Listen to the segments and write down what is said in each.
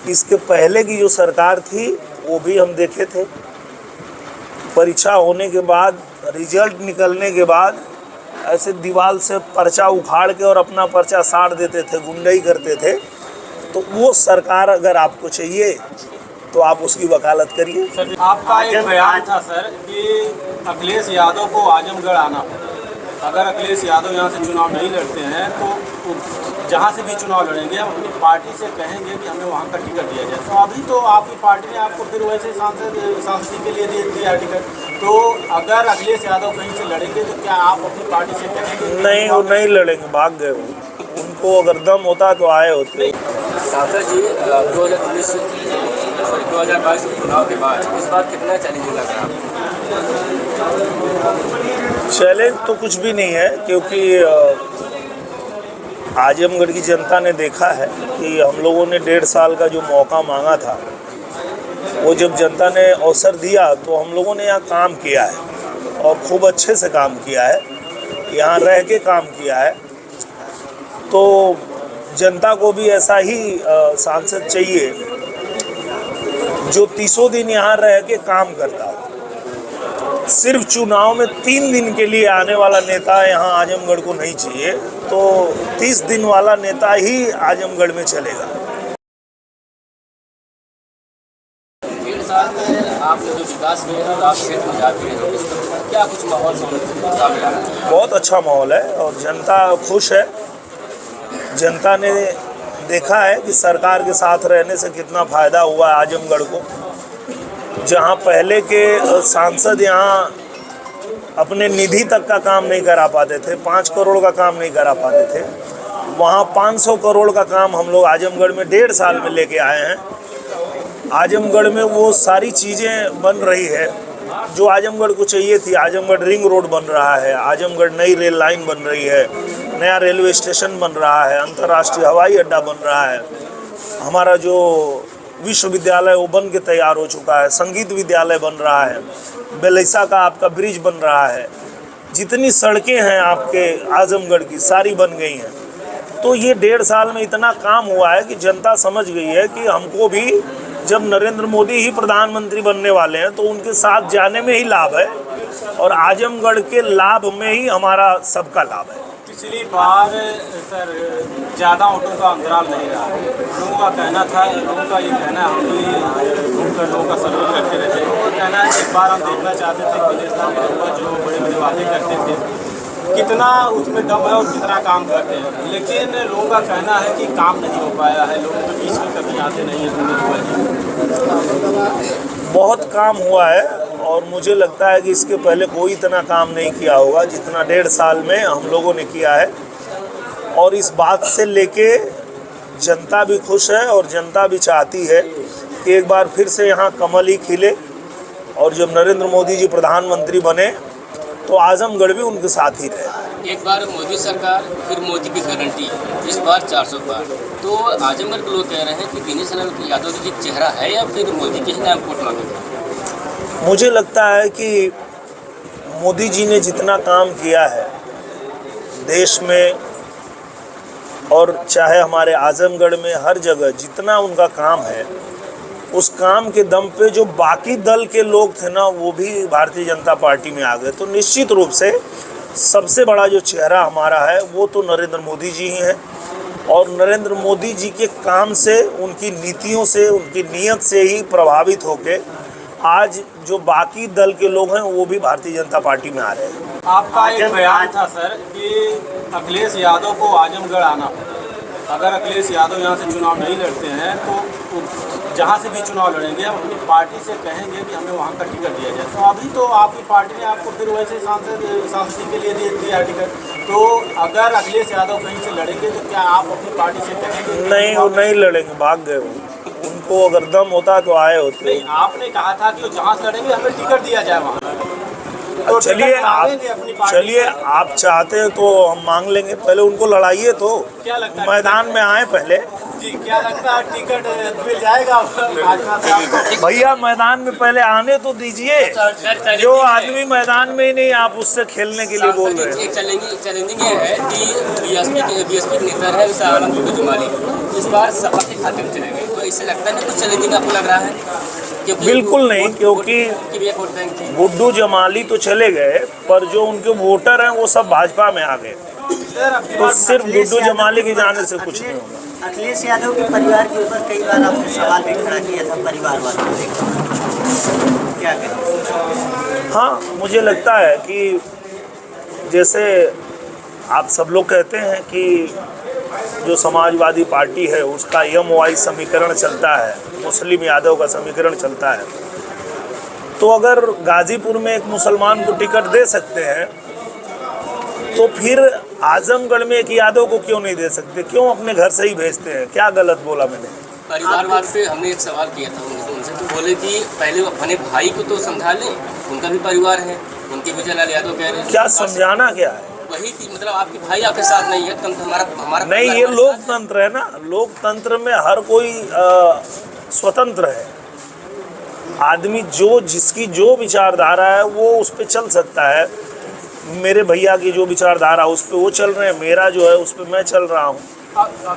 इसके पहले की जो सरकार थी वो भी हम देखे थे। परीक्षा होने के बाद, रिजल्ट निकलने के बाद ऐसे दीवार से पर्चा उखाड़ के और अपना पर्चा साड़ देते थे, गुंडई करते थे। तो वो सरकार अगर आपको चाहिए तो आप उसकी वकालत करिए। सर, आपका एक बयान था सर कि अखिलेश यादव को आजमगढ़ आना होगा। अगर अखिलेश यादव यहाँ से चुनाव नहीं लड़ते हैं तो जहाँ से भी चुनाव लड़ेंगे हम अपनी पार्टी से कहेंगे कि हमें वहाँ का टिकट दिया जाए। तो अभी तो आपकी पार्टी ने आपको फिर वैसे सांसद के लिए दिया टिकट। तो अगर अखिलेश यादव कहीं से लड़ेंगे तो क्या आप अपनी पार्टी से कहेंगे? नहीं, वो नहीं लड़ेंगे, भाग गए वो। उनको अगर दम होता तो आए होते। सांसद जी 2022 चुनाव के बाद इस बार कितना चैलेंजिंग लग रहा है आपको? चैलेंज तो कुछ भी नहीं है, क्योंकि आजमगढ़ की जनता ने देखा है कि हम लोगों ने 1.5 साल का जो मौका मांगा था वो जब जनता ने अवसर दिया तो हम लोगों ने यहाँ काम किया है और खूब अच्छे से काम किया है, यहाँ रह के काम किया है। तो जनता को भी ऐसा ही सांसद चाहिए जो 30 दिन यहाँ रह के काम करता हो। सिर्फ चुनाव में 3 दिन के लिए आने वाला नेता यहाँ आजमगढ़ को नहीं चाहिए, तो 30 दिन वाला नेता ही आजमगढ़ में चलेगा। 1.5 साल में आपने जो विकास किया है, आप क्षेत्र में जाते हैं, क्या कुछ माहौल सामने आ रहा है? बहुत अच्छा माहौल है और जनता खुश है। जनता ने देखा है कि सरकार के साथ रहने से कितना फ़ायदा हुआ है आजमगढ़ को। जहां पहले के सांसद यहाँ अपने निधि तक का काम नहीं करा पाते थे, 5 करोड़ का काम नहीं करा पाते थे, वहाँ 500 करोड़ का काम हम लोग आजमगढ़ में 1.5 साल में लेके आए हैं। आजमगढ़ में वो सारी चीज़ें बन रही है जो आजमगढ़ को चाहिए थी। आजमगढ़ रिंग रोड बन रहा है, आजमगढ़ नई रेल लाइन बन रही है, नया रेलवे स्टेशन बन रहा है, अंतर्राष्ट्रीय हवाई अड्डा बन रहा है, हमारा जो विश्वविद्यालय वो बन के तैयार हो चुका है, संगीत विद्यालय बन रहा है, बेलैसा का आपका ब्रिज बन रहा है, जितनी सड़कें हैं आपके आजमगढ़ की सारी बन गई हैं। तो ये 1.5 साल में इतना काम हुआ है कि जनता समझ गई है कि हमको भी जब नरेंद्र मोदी ही प्रधानमंत्री बनने वाले हैं तो उनके साथ जाने में ही लाभ है और आजमगढ़ के लाभ में ही हमारा सबका लाभ है। पिछली बार सर ज़्यादा वोटों का अंतराल नहीं रहा है। लोगों का कहना था, लोगों का ये कहना है, हम भी घूमकर लोगों का सर्वे करते रहते हैं। वो कहना है एक बार हम देखना चाहते थे कि नेता के लोग जो बड़े बड़े वादे करते थे कितना उसमें दम है और कितना काम करते हैं, लेकिन लोगों का कहना है कि काम नहीं हो पाया है, लोगों के बीच में कभी आते नहीं है। बहुत काम हुआ है और मुझे लगता है कि इसके पहले कोई इतना काम नहीं किया होगा जितना 1.5 साल में हम लोगों ने किया है। और इस बात से लेके जनता भी खुश है और जनता भी चाहती है कि एक बार फिर से यहाँ कमल ही खिले और जब नरेंद्र मोदी जी प्रधानमंत्री बने तो आजमगढ़ भी उनके साथ ही रहे। एक बार मोदी सरकार, फिर मोदी की गारंटी, इस बार 400 पार। तो आजमगढ़ के लोग कह रहे हैं कि दिनेश यादव जी चेहरा है या फिर मोदी के ही नाम वोट मांगेगा? मुझे लगता है कि मोदी जी ने जितना काम किया है देश में और चाहे हमारे आजमगढ़ में, हर जगह जितना उनका काम है, उस काम के दम पे जो बाकी दल के लोग थे ना वो भी भारतीय जनता पार्टी में आ गए। तो निश्चित रूप से सबसे बड़ा जो चेहरा हमारा है वो तो नरेंद्र मोदी जी ही हैं और नरेंद्र मोदी जी के काम से, उनकी नीतियों से, उनकी नीयत से ही प्रभावित होके आज जो बाकी दल के लोग हैं वो भी भारतीय जनता पार्टी में आ रहे हैं। आपका एक बयान था सर कि अखिलेश यादव को आजमगढ़ आना होगा। अगर अखिलेश यादव यहाँ से चुनाव नहीं लड़ते हैं तो जहाँ से भी चुनाव लड़ेंगे हम अपनी पार्टी से कहेंगे कि हमें वहाँ का टिकट दिया जाए। तो अभी तो आपकी पार्टी ने आपको फिर वैसे सांसद के लिए दिया टिकट। तो अगर अखिलेश यादव कहीं से लड़ेंगे तो क्या आप अपनी पार्टी से कहेंगे? नहीं, वो नहीं लड़ेंगे, भाग गए वो। उनको अगर दम होता तो आए होते। नहीं, आपने कहा था कि वो जहाँ से लड़ेंगे हमें टिकट दिया जाए वहाँ। तो चलिए आप चाहते हैं तो हम मांग लेंगे, पहले उनको लड़ाइए तो। क्या लगता है मैदान में आए पहले जी? क्या लगता है टिकट मिल जाएगा भाजपा से आपको? भैया मैदान में पहले आने तो दीजिए। जो आदमी मैदान में ही नहीं, आप उससे खेलने के लिए बोल रहे हैं। चैलेंजिंग ये है कि बीएसपी के नेता है इस बार सपा के खाते में चले गए। इससे लगता है कुछ चैलेंजिंग आपको लग रहा है? क्योंकि बिल्कुल नहीं, क्योंकि वोट बैंक थी। गुड्डू जमाली तो चले गए, पर जो उनके वोटर हैं वो सब भाजपा में आ गए, तो सिर्फ गुड्डू जमाली के जाने से कुछ नहीं होगा। अखिलेश यादव के परिवार के ऊपर कई बार आपने सवाल भी खड़ा किया था, परिवार वालों ने क्या करें? हाँ, मुझे लगता है कि जैसे आप सब लोग कहते हैं कि जो समाजवादी पार्टी है उसका MOI समीकरण चलता है, मुस्लिम यादव का समीकरण चलता है, तो अगर गाजीपुर में एक मुसलमान को टिकट दे सकते हैं तो फिर आजमगढ़ में एक यादव को क्यों नहीं दे सकते? क्यों अपने घर से ही भेजते हैं? क्या गलत बोला मैंने? परिवारवाद पे हमने एक सवाल किया था उनसे, तो बोले कि पहले अपने भाई को तो समझा लें, उनका भी परिवार है, उनके विजय लाल यादव कह रहे हैं। क्या समझाना क्या है? वही थी, मतलब आपके भाई आपके साथ नहीं है, हमारा नहीं, ये लोकतंत्र है ना, लोकतंत्र में हर कोई स्वतंत्र है। आदमी जिसकी जो विचारधारा है वो उस पर चल सकता है। मेरे भैया की जो विचारधारा उस पर वो चल रहे हैं, मेरा जो है उस पर मैं चल रहा हूँ।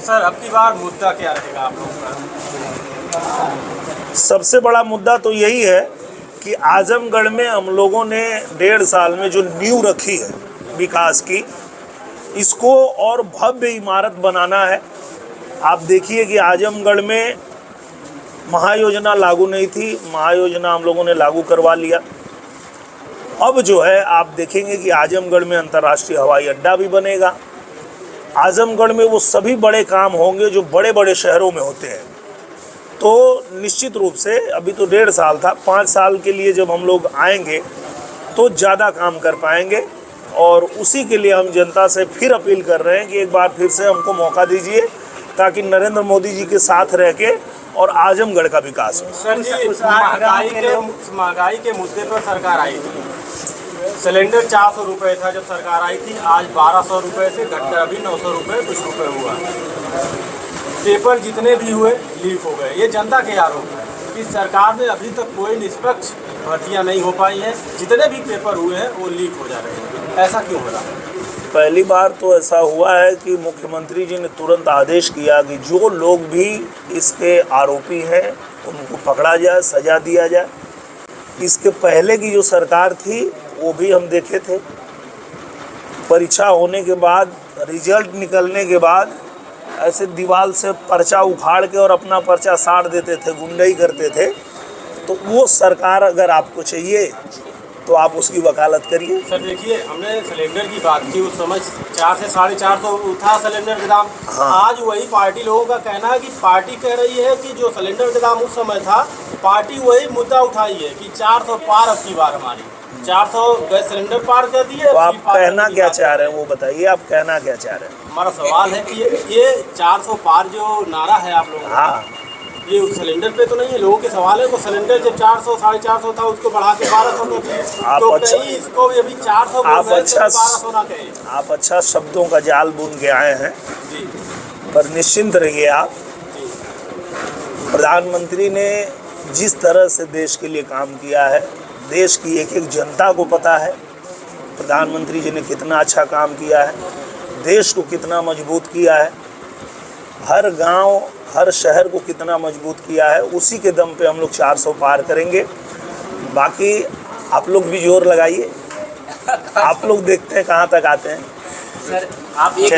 सर अब की बार मुद्दा क्या रहेगा आप लोगों का? सबसे बड़ा मुद्दा तो यही है कि आजमगढ़ में हम लोगों ने 1.5 साल में जो नींव रखी है विकास की, इसको और भव्य इमारत बनाना है। आप देखिए कि आजमगढ़ में महायोजना लागू नहीं थी, महायोजना हम लोगों ने लागू करवा लिया। अब जो है आप देखेंगे कि आजमगढ़ में अंतर्राष्ट्रीय हवाई अड्डा भी बनेगा। आजमगढ़ में वो सभी बड़े काम होंगे जो बड़े बड़े शहरों में होते हैं। तो निश्चित रूप से अभी तो 1.5 साल था, 5 साल के लिए जब हम लोग आएंगे तो ज़्यादा काम कर पाएंगे, और उसी के लिए हम जनता से फिर अपील कर रहे हैं कि एक बार फिर से हमको मौका दीजिए ताकि नरेंद्र मोदी जी के साथ रह के और आजमगढ़ का विकास हो। सर जी, महंगाई के मुद्दे पर सरकार आई थी। सिलेंडर 400 रुपये था जब सरकार आई थी, आज 1200 रुपये से घटकर अभी 900 रुपये कुछ रुपये हुआ। पेपर जितने भी हुए लीक हो गए। ये जनता के आरोप है कि सरकार में अभी तक कोई निष्पक्ष भर्तियाँ नहीं हो पाई हैं, जितने भी पेपर हुए हैं वो लीक हो जा रहे हैं। ऐसा क्यों हो रहा है? पहली बार तो ऐसा हुआ है कि मुख्यमंत्री जी ने तुरंत आदेश किया कि जो लोग भी इसके आरोपी हैं उनको पकड़ा जाए, सजा दिया जाए। इसके पहले की जो सरकार थी वो भी हम देखे थे, परीक्षा होने के बाद, रिजल्ट निकलने के बाद ऐसे दीवार से पर्चा उखाड़ के और अपना पर्चा साड़ देते थे, गुंडाई करते थे। तो वो सरकार अगर आपको चाहिए तो आप उसकी वकालत करिए। सर देखिए, हमने सिलेंडर की बात की, उस समय 400 से 450 था सिलेंडर का दाम। हाँ। आज वही पार्टी लोगों का कहना है कि पार्टी कह रही है कि जो सिलेंडर का दाम उस समय था, पार्टी वही मुद्दा उठाई है कि 400 पार अब की बार हमारी 400 गैस सिलेंडर पार कर दिए। तो आप कहना क्या चाह रहे हैं वो बताइए, आप कहना क्या चाह रहे हैं? हमारा सवाल है कि ये 400 पार जो नारा है आप लोगों का, हाँ, ये उस सिलेंडर पे तो नहीं है। लोगों के सवाल है को सिलेंडर जब 400 450 था उसको बढ़ा के 1200 कर दिया, तो कहीं इसको भी अभी 400 आप अच्छा 1200 ना कहें। आप अच्छा शब्दों का जाल बुन के आए हैं, जी पर निश्चिंत रहिए आप। प्रधानमंत्री ने जिस तरह से देश के लिए काम किया है, देश की एक एक जनता को पता है प्रधानमंत्री जी ने कितना अच्छा काम किया है, देश को कितना मजबूत किया है, हर गांव हर शहर को कितना मजबूत किया है। उसी के दम पे हम लोग 400 पार करेंगे। बाकी आप लोग भी जोर लगाइए, आप लोग देखते हैं कहाँ तक आते हैं। सर आप एक